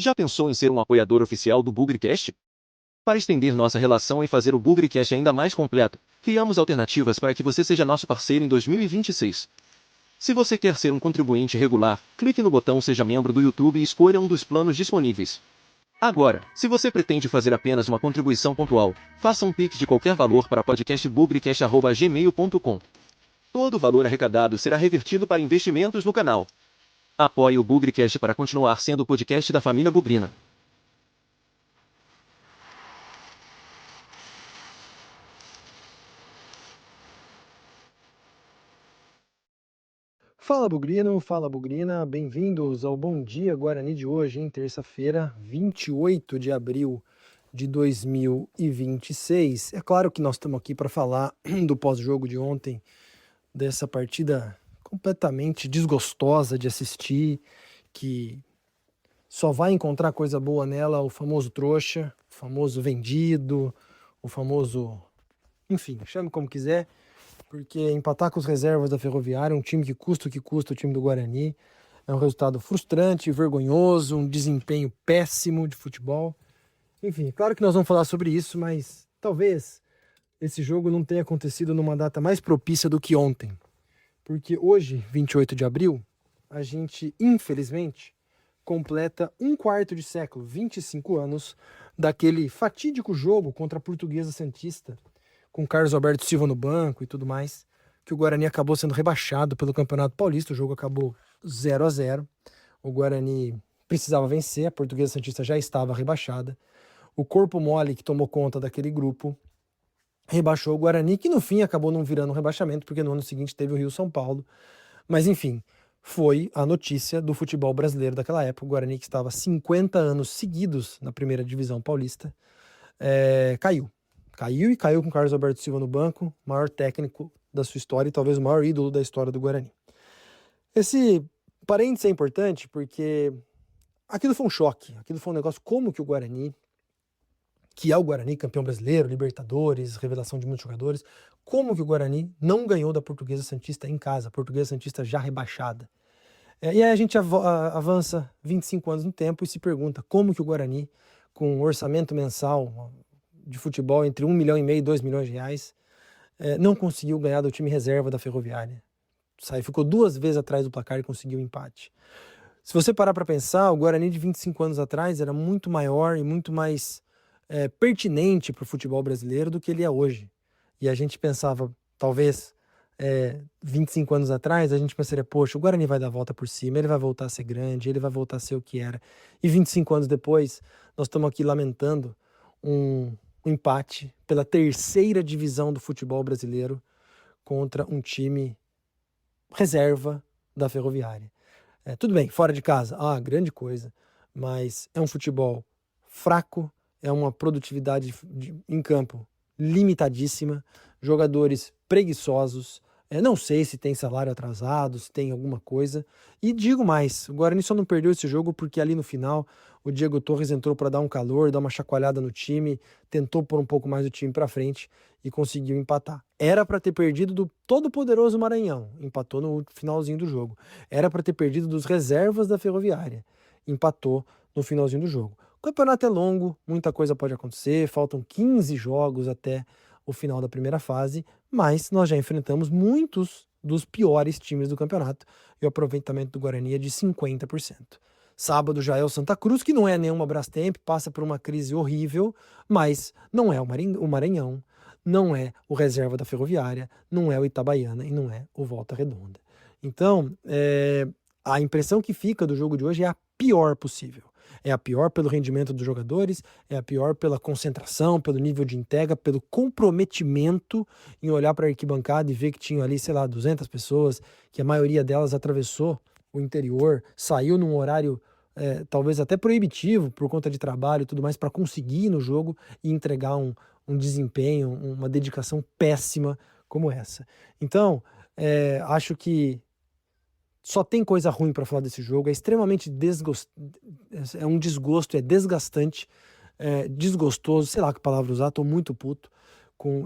Já pensou em ser um apoiador oficial do BugriCast? Para estender nossa relação e fazer o BugriCast ainda mais completo, criamos alternativas para que você seja nosso parceiro em 2026. Se você quer ser um contribuinte regular, clique no botão Seja Membro do YouTube e escolha um dos planos disponíveis. Agora, se você pretende fazer apenas uma contribuição pontual, faça um Pix de qualquer valor para podcastbugricast@gmail.com. Todo o valor arrecadado será revertido para investimentos no canal. Apoie o BugriCast para continuar sendo o podcast da família Bugrina. Fala Bugrino, fala Bugrina, bem-vindos ao Bom Dia Guarani de hoje, em terça-feira, 28 de abril de 2026. É claro que nós estamos aqui para falar do pós-jogo de ontem, dessa partida completamente desgostosa de assistir, que só vai encontrar coisa boa nela o famoso trouxa, o famoso vendido, o famoso, enfim, chame como quiser, porque empatar com os reservas da Ferroviária, um time que custa o que custa o time do Guarani, é um resultado frustrante, vergonhoso, um desempenho péssimo de futebol. Enfim, claro que nós vamos falar sobre isso, mas talvez esse jogo não tenha acontecido numa data mais propícia do que ontem. Porque hoje, 28 de abril, a gente, infelizmente, completa um quarto de século, 25 anos, daquele fatídico jogo contra a Portuguesa Santista, com Carlos Alberto Silva no banco e tudo mais, que o Guarani acabou sendo rebaixado pelo Campeonato Paulista. O jogo acabou 0-0. O Guarani precisava vencer, a Portuguesa Santista já estava rebaixada. O corpo mole que tomou conta daquele grupo rebaixou o Guarani, que no fim acabou não virando um rebaixamento, porque no ano seguinte teve o Rio-São Paulo. Mas enfim, foi a notícia do futebol brasileiro daquela época. O Guarani, que estava 50 anos seguidos na primeira divisão paulista, caiu. Caiu com o Carlos Alberto Silva no banco, maior técnico da sua história e talvez o maior ídolo da história do Guarani. Esse parênteses é importante porque aquilo foi um choque, aquilo foi um negócio como que o Guarani, que é o Guarani campeão brasileiro, Libertadores, revelação de muitos jogadores, como que o Guarani não ganhou da Portuguesa Santista em casa, a Portuguesa Santista já rebaixada. E aí a gente avança 25 anos no tempo e se pergunta como que o Guarani, com um orçamento mensal de futebol entre 1,5 milhão e 2 milhões de reais, não conseguiu ganhar do time reserva da Ferroviária. Ficou 2 vezes atrás do placar e conseguiu o empate. Se você parar para pensar, o Guarani de 25 anos atrás era muito maior e muito mais pertinente para o futebol brasileiro do que ele é hoje. E a gente pensava, talvez 25 anos atrás, a gente pensaria, poxa, o Guarani vai dar a volta por cima, ele vai voltar a ser grande, ele vai voltar a ser o que era. E 25 anos depois, nós estamos aqui lamentando um empate pela terceira divisão do futebol brasileiro contra um time reserva da Ferroviária. Tudo bem, fora de casa, grande coisa, mas é um futebol fraco, é uma produtividade em campo limitadíssima, jogadores preguiçosos, não sei se tem salário atrasado, se tem alguma coisa, e digo mais, o Guarani só não perdeu esse jogo porque ali no final o Diego Torres entrou para dar um calor, dar uma chacoalhada no time, tentou pôr um pouco mais o time para frente e conseguiu empatar. Era para ter perdido do todo-poderoso Maranhão, empatou no finalzinho do jogo. Era para ter perdido dos reservas da Ferroviária, empatou no finalzinho do jogo. O campeonato é longo, muita coisa pode acontecer, faltam 15 jogos até o final da primeira fase, mas nós já enfrentamos muitos dos piores times do campeonato e o aproveitamento do Guarani é de 50%. Sábado já é o Santa Cruz, que não é nenhuma Brastemp, passa por uma crise horrível, mas não é o Maranhão, não é o reserva da Ferroviária, não é o Itabaiana e não é o Volta Redonda. Então, a impressão que fica do jogo de hoje é a pior possível. É a pior pelo rendimento dos jogadores, é a pior pela concentração, pelo nível de entrega, pelo comprometimento em olhar para a arquibancada e ver que tinha ali, 200 pessoas, que a maioria delas atravessou o interior, saiu num horário talvez até proibitivo por conta de trabalho e tudo mais, para conseguir ir no jogo e entregar um desempenho, uma dedicação péssima como essa. Então, acho que só tem coisa ruim para falar desse jogo, é extremamente é um desgosto, é desgastante, desgostoso, sei lá que palavra usar, tô muito puto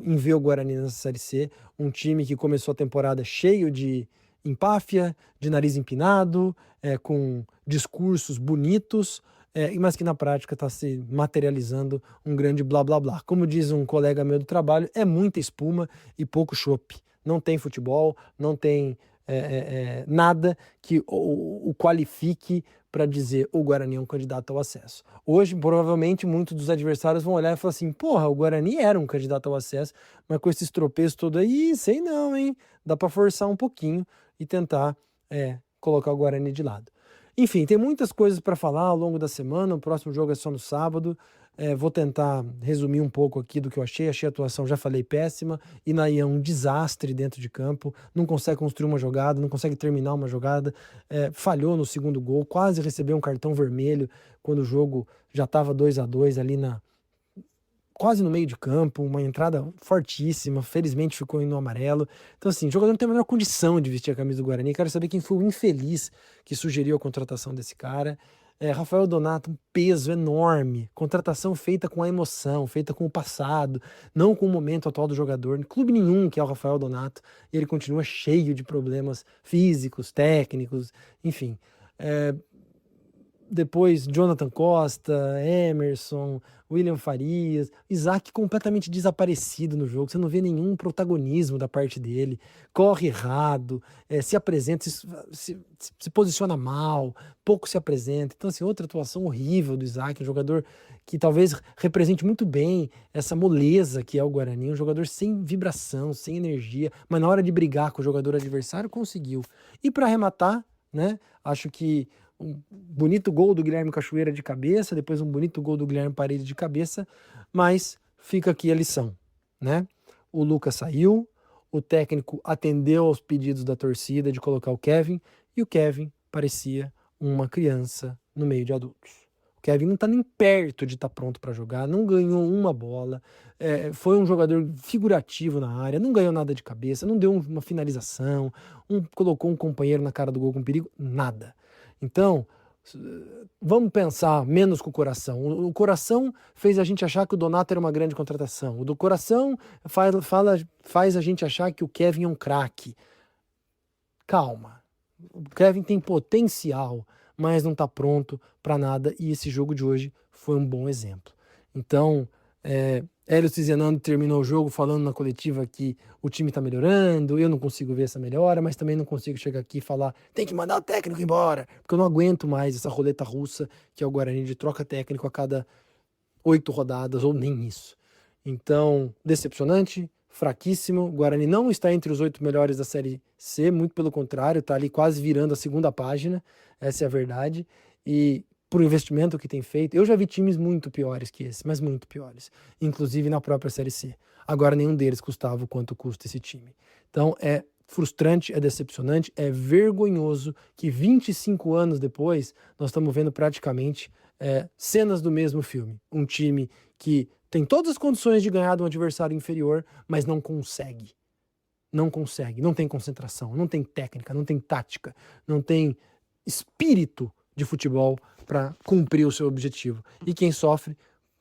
em ver o Guarani nessa Série C, um time que começou a temporada cheio de empáfia, de nariz empinado, com discursos bonitos, mas que na prática está se materializando um grande blá blá blá. Como diz um colega meu do trabalho, é muita espuma e pouco chopp. Não tem futebol, não tem nada que o qualifique para dizer o Guarani é um candidato ao acesso. Hoje, provavelmente, muitos dos adversários vão olhar e falar assim, porra, o Guarani era um candidato ao acesso, mas com esses tropeços todos aí, sei não, hein? Dá para forçar um pouquinho e tentar colocar o Guarani de lado. Enfim, tem muitas coisas para falar ao longo da semana, o próximo jogo é só no sábado. Vou tentar resumir um pouco aqui do que eu achei. Achei a atuação, já falei, péssima. Inaí é um desastre dentro de campo, não consegue construir uma jogada, não consegue terminar uma jogada, falhou no segundo gol, quase recebeu um cartão vermelho quando o jogo já estava 2-2 ali quase no meio de campo, uma entrada fortíssima, felizmente ficou no amarelo. Então assim, o jogador não tem a menor condição de vestir a camisa do Guarani. Quero saber quem foi o infeliz que sugeriu a contratação desse cara. Rafael Donato, um peso enorme, contratação feita com a emoção, feita com o passado, não com o momento atual do jogador. Em clube nenhum que é o Rafael Donato, e ele continua cheio de problemas físicos, técnicos, enfim. Depois Jonathan Costa, Emerson, William Farias, Isaac completamente desaparecido no jogo, você não vê nenhum protagonismo da parte dele, corre errado, se apresenta, se posiciona mal, pouco se apresenta. Então assim, outra atuação horrível do Isaac, um jogador que talvez represente muito bem essa moleza que é o Guarani, um jogador sem vibração, sem energia, mas na hora de brigar com o jogador adversário conseguiu. E para arrematar, né, acho que um bonito gol do Guilherme Cachoeira de cabeça, depois um bonito gol do Guilherme Paredes de cabeça, mas fica aqui a lição, né? O Lucas saiu, o técnico atendeu aos pedidos da torcida de colocar o Kevin, e o Kevin parecia uma criança no meio de adultos. O Kevin não está nem perto de estar pronto para jogar, não ganhou uma bola, foi um jogador figurativo na área, não ganhou nada de cabeça, não deu uma finalização, colocou um companheiro na cara do gol com perigo, nada. Então, vamos pensar menos com o coração. O coração fez a gente achar que o Donato era uma grande contratação. O do coração faz a gente achar que o Kevin é um craque. Calma. O Kevin tem potencial, mas não está pronto para nada. E esse jogo de hoje foi um bom exemplo. Então, Hélio Cizenando terminou o jogo falando na coletiva que o time está melhorando, eu não consigo ver essa melhora, mas também não consigo chegar aqui e falar tem que mandar o técnico embora, porque eu não aguento mais essa roleta russa que é o Guarani de troca técnico a cada 8 rodadas, ou nem isso. Então, decepcionante, fraquíssimo, o Guarani não está entre os 8 melhores da Série C, muito pelo contrário, está ali quase virando a segunda página, essa é a verdade, e por investimento que tem feito, eu já vi times muito piores que esse, mas muito piores, inclusive na própria Série C. Agora nenhum deles custava o quanto custa esse time. Então é frustrante, é decepcionante, é vergonhoso que 25 anos depois nós estamos vendo praticamente cenas do mesmo filme. Um time que tem todas as condições de ganhar de um adversário inferior, mas não consegue. Não consegue, não tem concentração, não tem técnica, não tem tática, não tem espírito de futebol para cumprir o seu objetivo. E quem sofre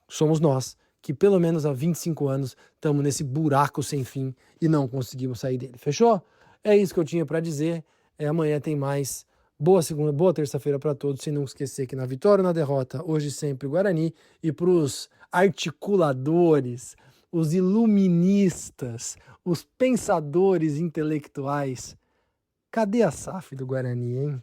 somos nós, que pelo menos há 25 anos estamos nesse buraco sem fim e não conseguimos sair dele. Fechou? É isso que eu tinha para dizer. Amanhã tem mais. Boa segunda, boa terça-feira para todos. Sem não esquecer que na vitória ou na derrota, hoje sempre Guarani. E para os articuladores, os iluministas, os pensadores intelectuais, cadê a SAF do Guarani, hein?